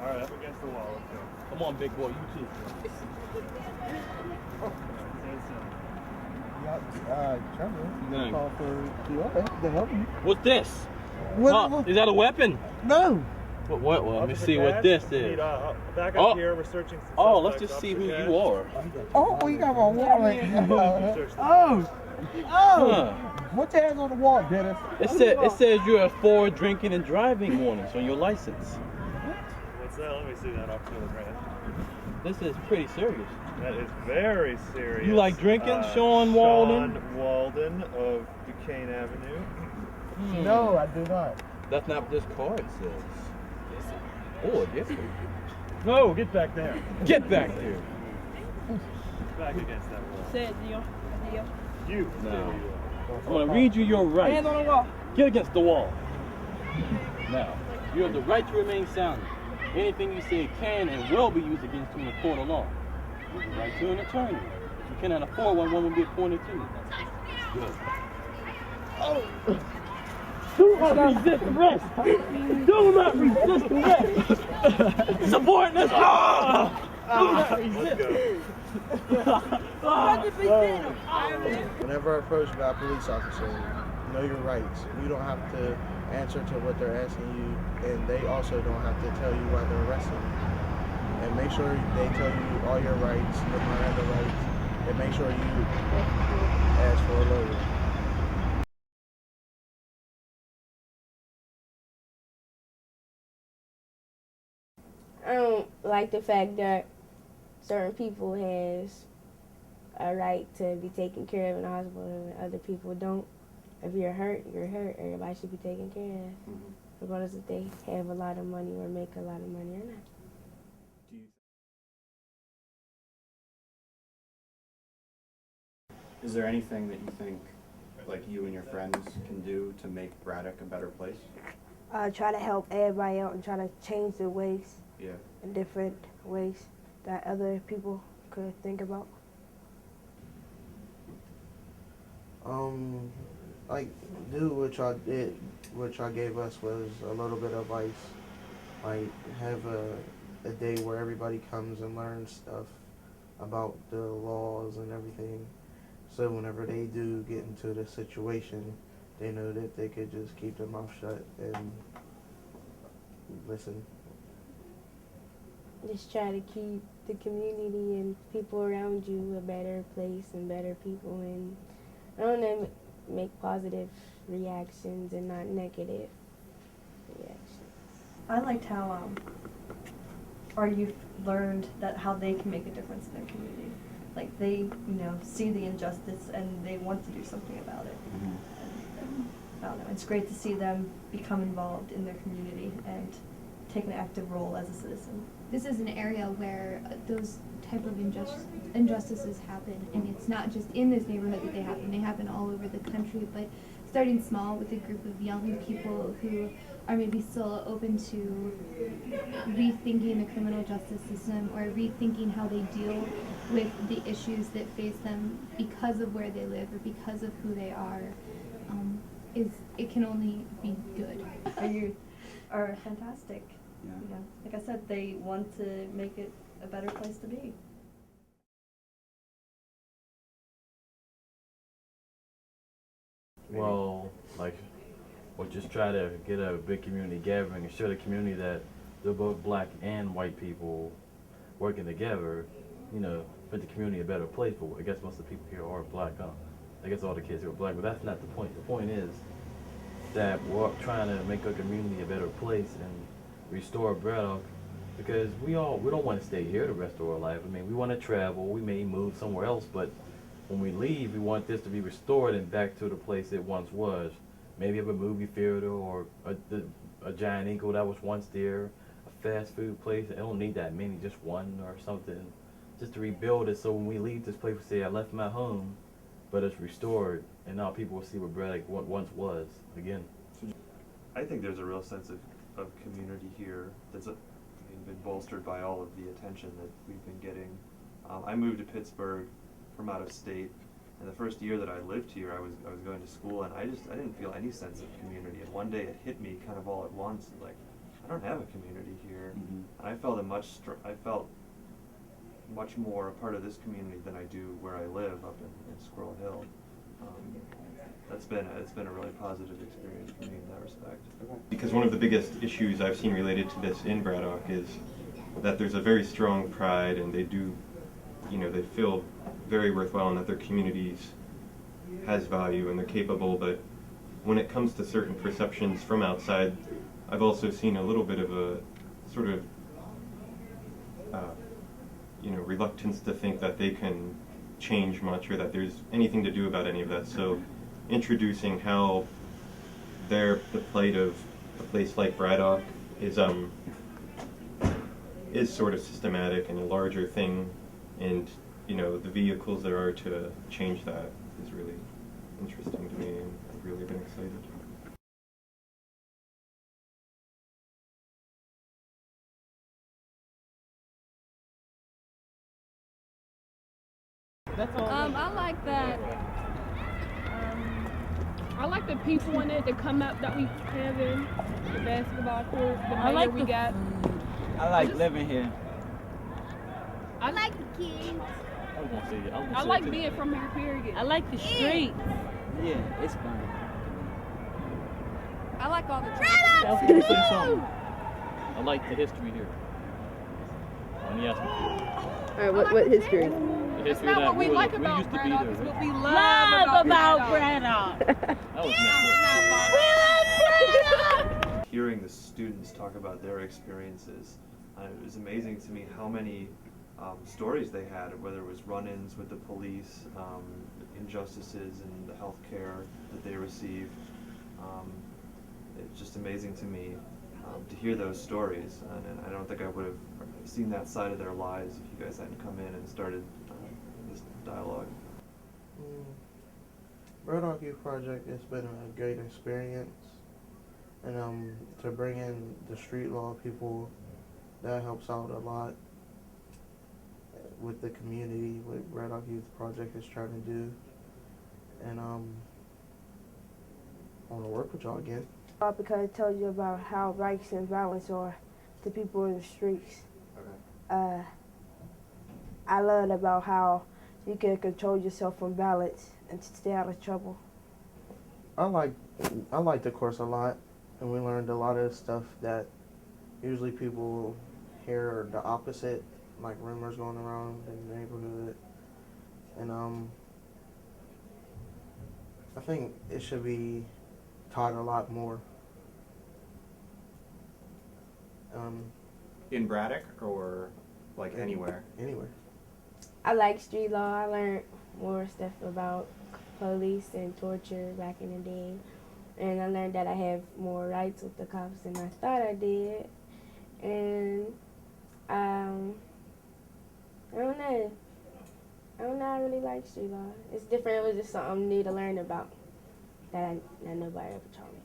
right, up against the wall. Let's go. Come on, big boy, you too. Trevor, call for QA to help you. What's this? What? Is that a weapon? No. What? Well, let me see what this is. Back up here, we're searching some Oh, let's suspects. just see who you are. Oh, you got my wallet. Oh. Huh. What's your hands on the wall, Dennis? It says you have 4 drinking and driving warnings on your license. What's that? Let me see that up to the right. This is pretty serious. That is very serious. You like drinking, Sean Walden? Sean Walden of Duquesne Avenue. No, I do not. That's not what this card says. Oh, it is. No, get back there. Get back there. Back against that wall. Say it, Dio. You. Now, I'm going to read you your rights. Hands on the wall. Get against the wall. Now, you have the right to remain silent. Anything you say can and will be used against you in a court of law. You have the right to an attorney. If you cannot afford one, one will be appointed to you. Good. Oh! Do not resist arrest! Do not resist arrest! Support this! Do not resist! Whenever approached by a police officer, know your rights. You don't have to answer to what they're asking you, and they also don't have to tell you why they're arresting you. And make sure they tell you all your rights, your Miranda rights, and make sure you ask for a lawyer. I don't like the fact that certain people has a right to be taken care of in the hospital and other people don't. If you're hurt, you're hurt. Everybody should be taken care of, regardless if they have a lot of money or make a lot of money or not. Is there anything that you think, like you and your friends can do to make Braddock a better place? Try to help everybody out and try to change the ways Yeah. in different ways that other people could think about. Like, do what y'all did, what y'all gave us was a little bit of advice. Like, have a day where everybody comes and learns stuff about the laws and everything. So whenever they do get into the situation, they know that they could just keep their mouth shut and listen. Just try to keep the community and people around you a better place and better people, and I don't know, make positive reactions and not negative reactions. I liked how our youth learned that how they can make a difference in their community. Like they, see the injustice and they want to do something about it. And, I don't know, it's great to see them become involved in their community and take an active role as a citizen. This is an area where those type of injustices happen, and it's not just in this neighborhood that they happen all over the country, but starting small with a group of young people who are maybe still open to rethinking the criminal justice system or rethinking how they deal with the issues that face them because of where they live or because of who they are, it can only be good. Our youth are fantastic. Yeah. Like I said, they want to make it a better place to be. Well, we'll just try to get a big community gathering and show the community that they're both black and white people working together, put the community a better place. But I guess most of the people here are black, huh? I guess all the kids here are black, but that's not the point. The point is that we're trying to make our community a better place and restore Braddock, because we don't want to stay here the rest of our life. I mean, we want to travel, we may move somewhere else, but when we leave, we want this to be restored and back to the place it once was. Maybe have a movie theater or a giant eagle that was once there, a fast food place. I don't need that many, just one or something, just to rebuild it so when we leave this place, we say, I left my home, but it's restored, and now people will see what Braddock once was again. I think there's a real sense of community here that's been bolstered by all of the attention that we've been getting. I moved to Pittsburgh from out of state, and the first year that I lived here, I was going to school, and I didn't feel any sense of community. And one day it hit me kind of all at once, like I don't have a community here, Mhm. and I felt I felt much more a part of this community than I do where I live up in Squirrel Hill. It's been a really positive experience for me in that respect. Because one of the biggest issues I've seen related to this in Braddock is that there's a very strong pride, and they do, they feel very worthwhile, and that their communities has value and they're capable. But when it comes to certain perceptions from outside, I've also seen a little bit of a sort of reluctance to think that they can change much or that there's anything to do about any of that. So introducing how the plight of a place like Braddock is sort of systematic and a larger thing, and the vehicles there are to change that is really interesting to me, and I've really been excited. I like that. I like the people in it that come up that we have in the basketball court, the mayor we got. I like living here. I like the kids. I like being from here, period. I like the street. Yeah, it's fun. I like all the Let me say something. I like the history here. When you ask me. Alright, what history? The It's history not that what we like we about used to be Braddock, there. it's what we Right? love about Braddock. That was messed up. Hearing the students talk about their experiences, it was amazing to me how many stories they had, whether it was run-ins with the police, injustices in the health care that they receive. It's just amazing to me to hear those stories, and I don't think I would have seen that side of their lives if you guys hadn't come in and started this dialogue. Braddock Youth Project has been a great experience, and to bring in the street law people, that helps out a lot with the community, what Braddock Youth Project is trying to do, and I want to work with y'all again. Because it tells you about how rights and violence are to people in the streets. Okay. I learned about how you can control yourself from violence and stay out of trouble. I liked the course a lot, and we learned a lot of stuff that usually people hear the opposite, like rumors going around in the neighborhood, and I think it should be taught a lot more. In Braddock or like anywhere? Anywhere. I like street law. I learned more stuff about police and torture back in the day. And I learned that I have more rights with the cops than I thought I did. And I don't know. I really like street law. It's different. It was just something new to learn about that nobody ever taught me.